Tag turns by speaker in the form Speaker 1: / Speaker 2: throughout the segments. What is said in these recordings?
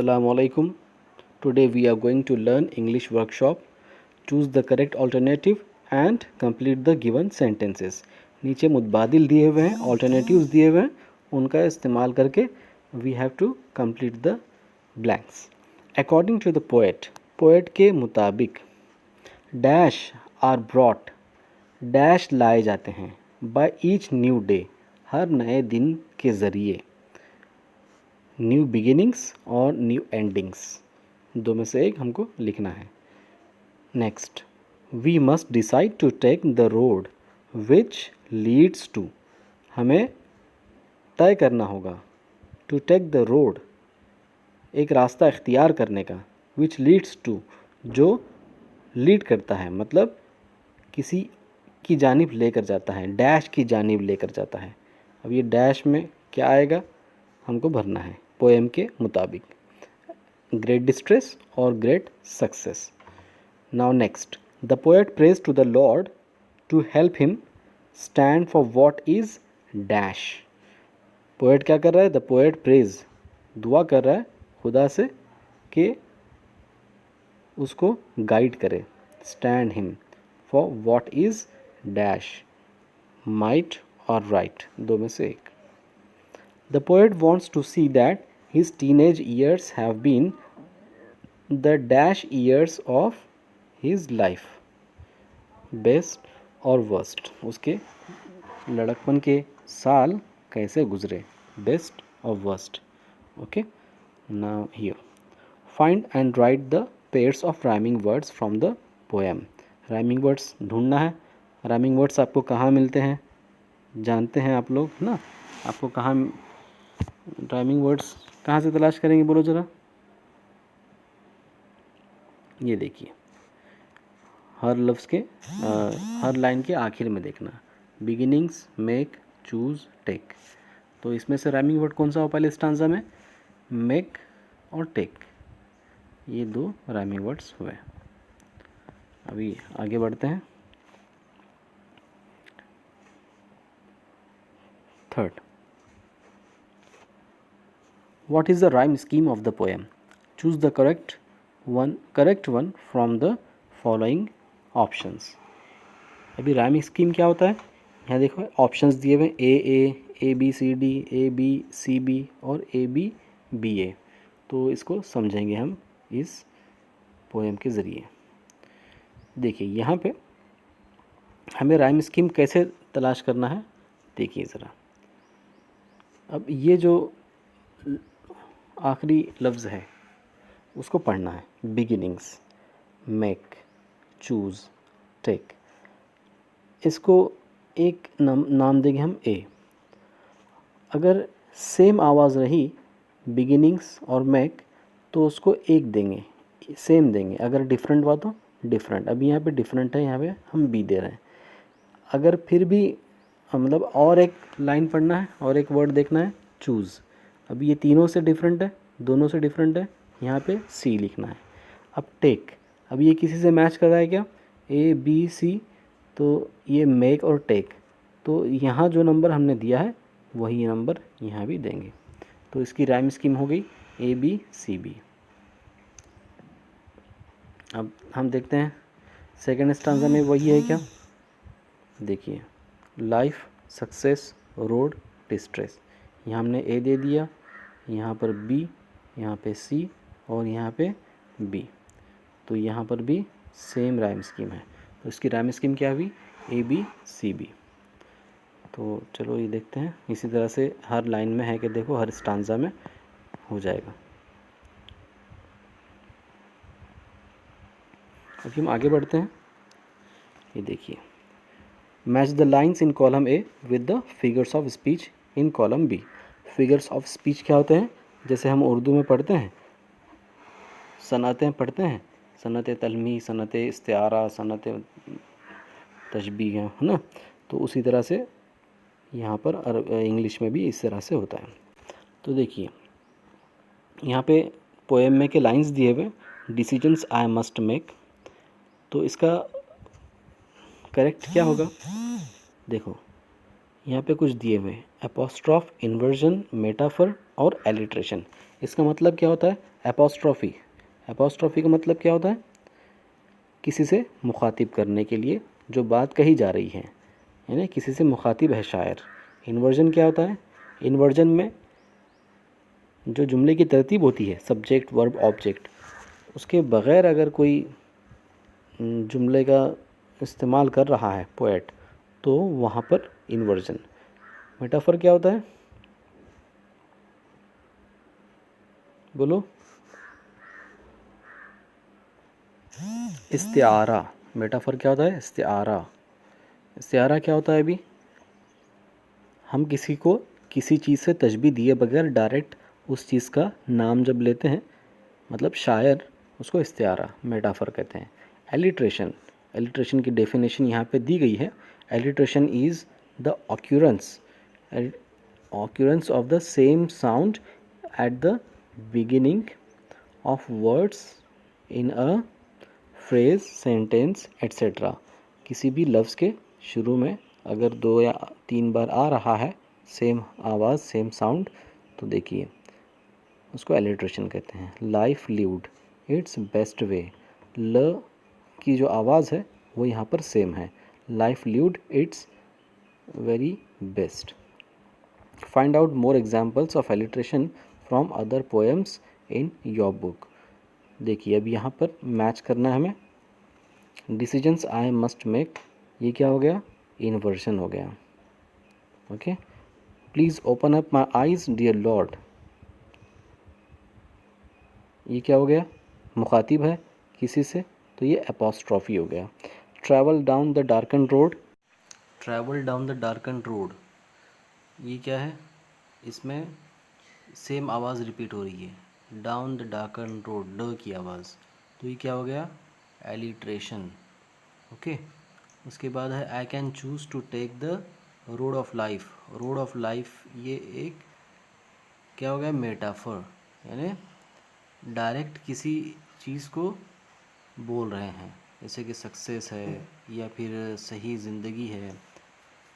Speaker 1: Assalamu alaikum. Today we are going to learn English workshop. Choose the correct alternative and complete the given sentences. नीचे मुतबादिल दिए हुए हैं, alternatives दिए हुए हैं, उनका इस्तेमाल करके we have to complete the blanks. According to the poet, poet के मुताबिक dash are brought, dash लाए जाते हैं by each new day, हर नए दिन के ज़रिए. न्यू बिगिनिंग्स और न्यू एंडिंग्स, दो में से एक हमको लिखना है. Next, we must decide to take the road which leads to, हमें तय करना होगा. टू टेक द रोड, एक रास्ता इख्तियार करने का. विच लीड्स टू, जो लीड करता है, मतलब किसी की जानिब लेकर जाता है, डैश की जानिब लेकर जाता है. अब ये डैश में क्या आएगा हमको भरना है पोएम के मुताबिक. ग्रेट डिस्ट्रेस और great success. Now next, the poet prays to the Lord to help him stand for what is dash. Poet क्या कर रहा है? द पोएट प्रेज, दुआ कर रहा है खुदा से कि उसको गाइड करे. Stand him for what is dash, might और राइट, दो में से एक. The poet wants to see that his teenage years have been the dash years of his life. Best और worst, उसके लड़कपन के साल कैसे गुजरे. Best और worst. Okay. Now here, find and write the pairs of rhyming words from the poem. Rhyming words ढूंढना है. Rhyming words आपको कहाँ मिलते हैं जानते हैं आप लोग ना. आपको कहाँ राइमिंग वर्ड्स कहाँ से तलाश करेंगे बोलो ज़रा. ये देखिए, हर लफ्ज़ के हर लाइन के आखिर में देखना. Beginnings, make, choose, take. तो इसमें से राइमिंग वर्ड कौन सा हो पहले स्टांजा में? मेक और टेक, ये दो राइमिंग वर्ड्स हुए. अभी आगे बढ़ते हैं. Third, what is the rhyme scheme of the poem? Choose the correct one from the following options. अभी राइम स्कीम क्या होता है? यहाँ देखो ऑप्शंस दिए हुए A B C D, A B C B और ए बी बी ए. तो इसको समझेंगे हम इस पोएम के ज़रिए. देखिए यहाँ पे हमें राइम स्कीम कैसे तलाश करना है, देखिए ज़रा. अब ये जो आखिरी लफ्ज़ है उसको पढ़ना है. Beginnings, make, choose, take. इसको एक नाम देंगे हम ए. अगर सेम आवाज़ रही बिगिनिंग्स और मेक तो उसको एक देंगे, सेम देंगे. अगर डिफरेंट हुआ तो डिफरेंट. अभी यहाँ पे डिफरेंट है, यहाँ पे हम बी दे रहे हैं. अगर फिर भी मतलब और एक लाइन पढ़ना है और एक वर्ड देखना है, चूज़. अब ये तीनों से डिफरेंट है, दोनों से डिफरेंट है, यहाँ पे सी लिखना है. अब टेक, अब ये किसी से मैच कर रहा है क्या? ए बी सी, तो ये मेक और टेक. तो यहाँ जो नंबर हमने दिया है वही नंबर यहाँ भी देंगे. तो इसकी राइम स्कीम हो गई ए बी सी बी. अब हम देखते हैं सेकेंड स्टांजा में वही है क्या. देखिए, लाइफ, सक्सेस, रोड, डिस्ट्रेस. यहाँ हमने ए दे दिया, यहाँ पर बी, यहाँ पे सी और यहाँ पे बी. तो यहाँ पर भी सेम राइम स्कीम है. तो इसकी राइम स्कीम क्या हुई? A B C B. तो चलो ये देखते हैं. इसी तरह से हर लाइन में है कि देखो हर स्टांजा में हो जाएगा. अभी हम आगे बढ़ते हैं. ये देखिए, match the lines in column A with the figures of speech in column B. Figures of speech क्या होते हैं? जैसे हम उर्दू में पढ़ते हैं, सनतें पढ़ते हैं, सनत तलमी, सनत इस्तिआरा, सनत तशबीह, है ना. तो उसी तरह से यहाँ पर इंग्लिश में भी इस तरह से होता है. तो देखिए यहाँ पे पोएम में के लाइंस दिए हुए, डिसीजंस आई मस्ट मेक. तो इसका करेक्ट क्या होगा? देखो यहाँ पे कुछ दिए हुए, एपोस्ट्रॉफ, इन्वर्जन, मेटाफर और एलिट्रेशन. इसका मतलब क्या होता है? एपोस्ट्रॉफी, एपोस्ट्रॉफी का मतलब क्या होता है? किसी से मुखातिब करने के लिए जो बात कही जा रही है, यानी किसी से मुखातिब है शायर। इन्वर्जन क्या होता है? इन्वर्जन में जो जुमले की तरतीब होती है, सब्जेक्ट वर्ब ऑब्जेक्ट, उसके बग़ैर अगर कोई जुमले का इस्तेमाल कर रहा है पोएट, तो वहाँ पर इन्वर्जन। मेटाफर क्या होता है? बोलो। इस्तिआरा। मेटाफर क्या होता है? इस्तिआरा। इस्तिआरा क्या होता है? अभी हम किसी को किसी चीज़ से तशबीह दिए बगैर डायरेक्ट उस चीज़ का नाम जब लेते हैं, मतलब शायर, उसको इस्तिआरा, मेटाफर कहते हैं। एलिट्रेशन, एलिट्रेशन की डेफिनेशन यहाँ पे दी गई है। Alliteration is the occurrence of the same sound at the beginning of words in a phrase, sentence, etc. किसी भी लफ्ज़ के शुरू में अगर 2 या 3 बार आ रहा है सेम आवाज़, सेम साउंड, तो देखिए उसको एलिट्रेशन कहते हैं। Life lived it's best way, ल की जो आवाज़ है वो यहाँ पर सेम है। Life lived it's very best. Find out more examples of alliteration from other poems in your book. देखिए अब यहाँ पर मैच करना है हमें। डिसीजंस आई मस्ट मेक, ये क्या हो गया? इन्वर्जन हो गया। Okay. Please open up my eyes dear Lord, ये क्या हो गया? मुखातिब है किसी से, तो ये एपोस्ट्रॉफी हो गया। Travel down the darken road, travel down the darken road, ये क्या है? इसमें सेम आवाज़ रिपीट हो रही है। डाउन द डार्कन रोड, ड की आवाज़, तो ये क्या हो गया? एलिट्रेशन। ओके। उसके बाद है I can choose to take the road of life. Road of life ये एक क्या हो गया? मेटाफर, यानी डायरेक्ट किसी चीज़ को बोल रहे हैं, जैसे कि सक्सेस है या फिर सही ज़िंदगी है,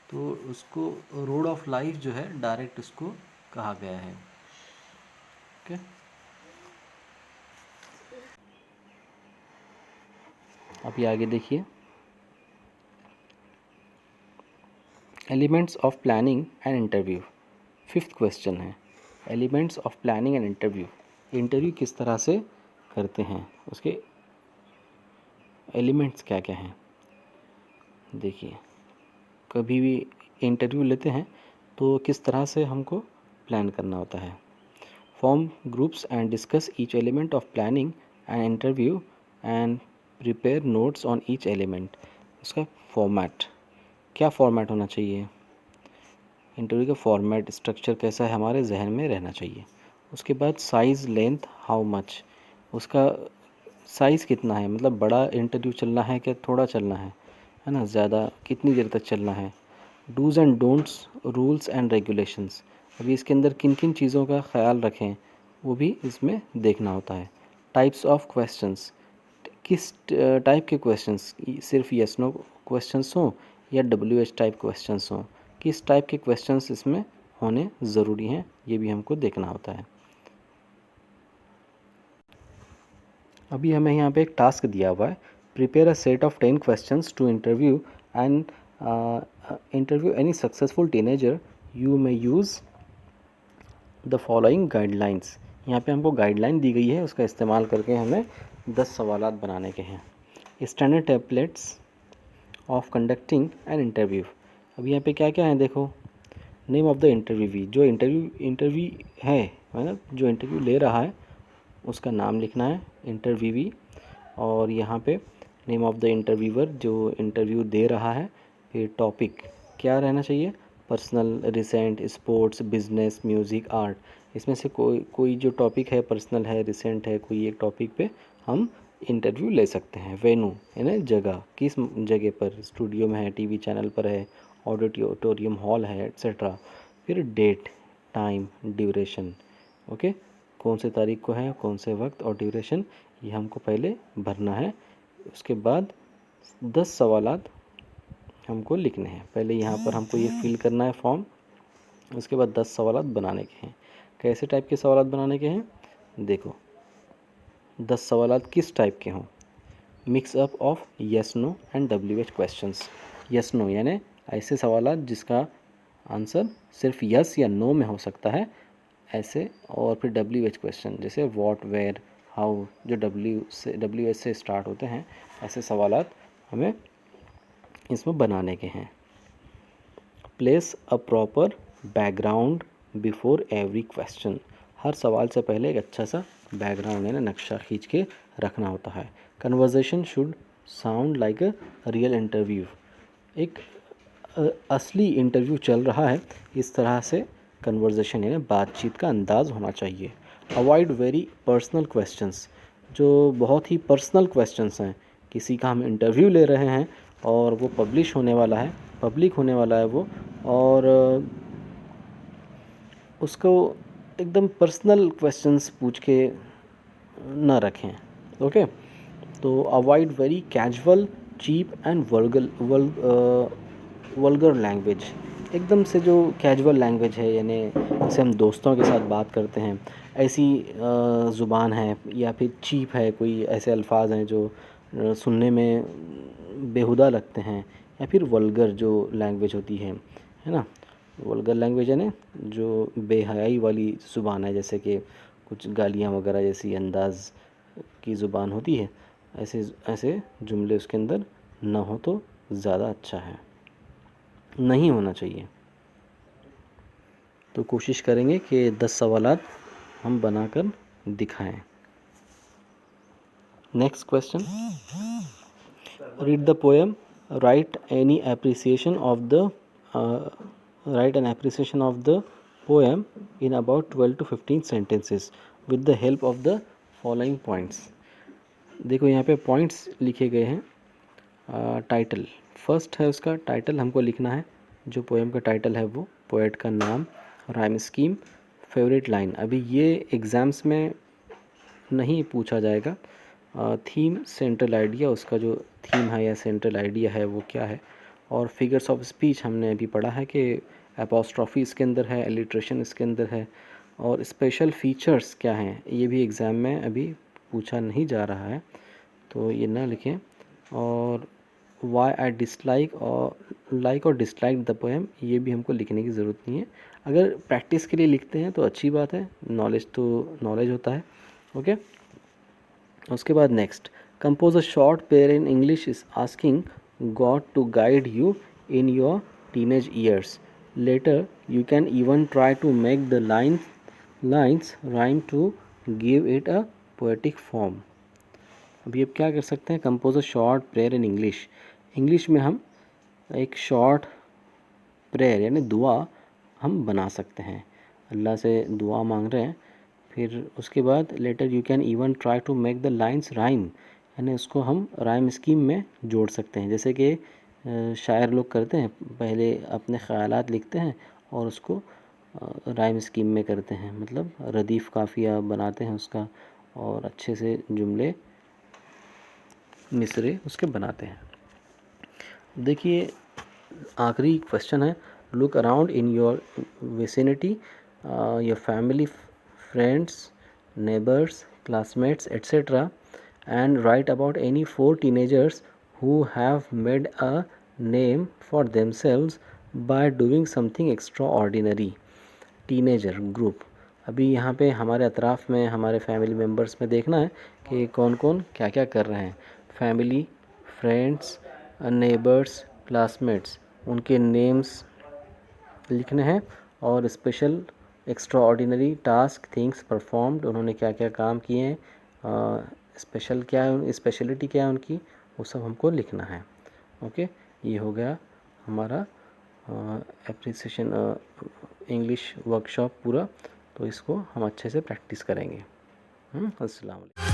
Speaker 1: तो उसको रोड ऑफ लाइफ जो है डायरेक्ट उसको कहा गया है। ओके। अभी आगे देखिए, elements of planning and interview. 5th question है elements of planning and interview. Interview किस तरह से करते हैं, उसके एलिमेंट्स क्या क्या हैं। देखिए कभी भी इंटरव्यू लेते हैं तो किस तरह से हमको प्लान करना होता है। Form groups and discuss each element of planning and interview and prepare notes on each element. उसका फॉर्मेट, क्या फॉर्मेट होना चाहिए, इंटरव्यू का फॉर्मेट स्ट्रक्चर कैसा है हमारे जहन में रहना चाहिए। उसके बाद साइज़, लेंथ, हाउ मच, उसका साइज़ कितना है, मतलब बड़ा इंटरव्यू चलना है क्या थोड़ा चलना है ना, ज़्यादा, कितनी देर तक चलना है। Dos and don'ts, rules and regulations, अभी इसके अंदर किन किन चीज़ों का ख्याल रखें वो भी इसमें देखना होता है। टाइप्स ऑफ क्वेश्चंस, किस टाइप के क्वेश्चंस, सिर्फ यस नो क्वेश्चंस हों या WH टाइप क्वेश्चंस हों, किस टाइप के क्वेश्चंस इसमें होने ज़रूरी हैं, ये भी हमको देखना होता है। अभी हमें यहाँ पे एक टास्क दिया हुआ है, prepare a set of 10 questions to interview and interview any successful teenager, you may use the following guidelines. यहाँ पे हमको गाइडलाइन दी गई है, उसका इस्तेमाल करके हमें 10 सवालात बनाने के हैं। Standard templates of conducting an interview, अब यहाँ पे क्या क्या है देखो। नेम ऑफ द इंटरव्यूवी, जो इंटरव्यू है मतलब जो इंटरव्यू ले रहा है उसका नाम लिखना है, इंटरव्यूवी। और यहाँ पे नेम ऑफ द इंटरव्यूअर, जो इंटरव्यू दे रहा है। फिर टॉपिक क्या रहना चाहिए, personal, recent, sports, business, music, art, इसमें से कोई जो टॉपिक है, पर्सनल है, रिसेंट है, कोई एक टॉपिक पे हम इंटरव्यू ले सकते हैं। वेन्यू यानी जगह, किस जगह पर, स्टूडियो में है, टीवी चैनल पर है, ऑडिटोरियम हॉल है, एट्सेट्रा। फिर डेट, टाइम, ड्यूरेशन, ओके, कौन से तारीख को है, कौन से वक्त और ड्यूरेशन, ये हमको पहले भरना है। उसके बाद 10 सवालात हमको लिखने हैं। पहले यहाँ पर हमको ये फिल करना है फॉर्म, उसके बाद 10 सवालात बनाने के हैं। कैसे टाइप के सवालात बनाने के हैं देखो। 10 सवालात किस टाइप के हों। Mix up of yes no and WH questions. Yes no यानी ऐसे सवालात जिसका आंसर सिर्फ यस या नो में हो सकता है ऐसे, और फिर WH क्वेश्चन जैसे व्हाट, वेयर, हाउ, जो WH से स्टार्ट होते हैं, ऐसे सवालात हमें इसमें बनाने के हैं। Place a proper background before every question. हर सवाल से पहले एक अच्छा सा बैकग्राउंड यानी नक्शा खींच के रखना होता है। Conversation should sound like a real interview. एक असली इंटरव्यू चल रहा है इस तरह से कन्वर्सेशन यानी बातचीत का अंदाज़ होना चाहिए। Avoid very personal questions. जो बहुत ही पर्सनल क्वेश्चंस हैं, किसी का हम इंटरव्यू ले रहे हैं और वो पब्लिक होने वाला है वो, और उसको एकदम पर्सनल क्वेश्चंस पूछ के ना रखें। ओके, तो avoid very casual, cheap and vulgar language. एकदम से जो कैजुअल लैंग्वेज है यानी जैसे हम दोस्तों के साथ बात करते हैं ऐसी ज़ुबान है, या फिर चीप है, कोई ऐसे अल्फाज हैं जो सुनने में बेहुदा लगते हैं, या फिर वल्गर जो लैंग्वेज होती है ना। वल्गर लैंग्वेज यानी जो बेहयाई वाली ज़ुबान है, जैसे कि कुछ गालियाँ वगैरह जैसी अंदाज़ की ज़ुबान होती है, ऐसे ऐसे जुमले उसके अंदर ना हो तो ज़्यादा अच्छा है, नहीं होना चाहिए। तो कोशिश करेंगे कि 10 सवालात हम बनाकर दिखाएं। Next question, read the poem, right any appreciation of the write an appreciation of the poem in about 12 to 15 sentences with the help of the following points। देखो यहाँ पे पॉइंट्स लिखे गए हैं। टाइटल फर्स्ट है, उसका टाइटल हमको लिखना है, जो पोएम का टाइटल है वो, पोएट का नाम, राइम स्कीम, फेवरेट लाइन। अभी ये एग्ज़ाम्स में नहीं पूछा जाएगा। थीम, सेंट्रल आइडिया, उसका जो थीम है या सेंट्रल आइडिया है वो क्या है, और फिगर्स ऑफ स्पीच हमने अभी पढ़ा है कि एपोस्ट्रॉफी इसके अंदर है, एलिट्रेशन इसके अंदर है, और स्पेशल फीचर्स क्या हैं ये भी एग्ज़ाम में अभी पूछा नहीं जा रहा है, तो ये ना लिखें। और वाई आई डिसलाइक और लाइक और डिसलाइक द पोएम, ये भी हमको लिखने की ज़रूरत नहीं है। अगर प्रैक्टिस के लिए लिखते हैं तो अच्छी बात है, नॉलेज तो नॉलेज होता है। ओके, उसके बाद next, compose a short prayer in English is asking God to guide you in your teenage years. Later you can even try to make the lines rhyme to give it a poetic form. अभी अब क्या कर सकते हैं, compose a short prayer in English. English में हम एक short prayer यानी दुआ हम बना सकते हैं, अल्लाह से दुआ मांग रहे हैं। फिर उसके बाद later you can even try to make the lines rhyme, यानी उसको हम राइम स्कीम में जोड़ सकते हैं। जैसे कि शायर लोग करते हैं, पहले अपने ख़यालात लिखते हैं और उसको राइम स्कीम में करते हैं, मतलब रदीफ़ काफ़िया बनाते हैं उसका, और अच्छे से जुमले मिसरे उसके बनाते हैं। देखिए आखिरी क्वेश्चन है, look around in your vicinity, your family, friends, neighbors, classmates, etc., and write about any 4 teenagers who have made a name for themselves by doing something extraordinary। Teenager group, अभी यहाँ पे हमारे अतराफ़ में, हमारे फैमिली मेम्बर्स में देखना है कि कौन कौन क्या क्या कर रहे हैं। फैमिली, फ्रेंड्स, नेबर्स, क्लासमेट्स, उनके नेम्स लिखने हैं, और special, extra ordinary, task, things performed, उन्होंने क्या क्या काम किए हैं, स्पेशल क्या है, स्पेशलिटी क्या है उनकी, वो सब हमको लिखना है। ओके, ये हो गया हमारा एप्रिसिएशन इंग्लिश वर्कशॉप पूरा। तो इसको हम अच्छे से प्रैक्टिस करेंगे। अस्सलाम वालेकुम।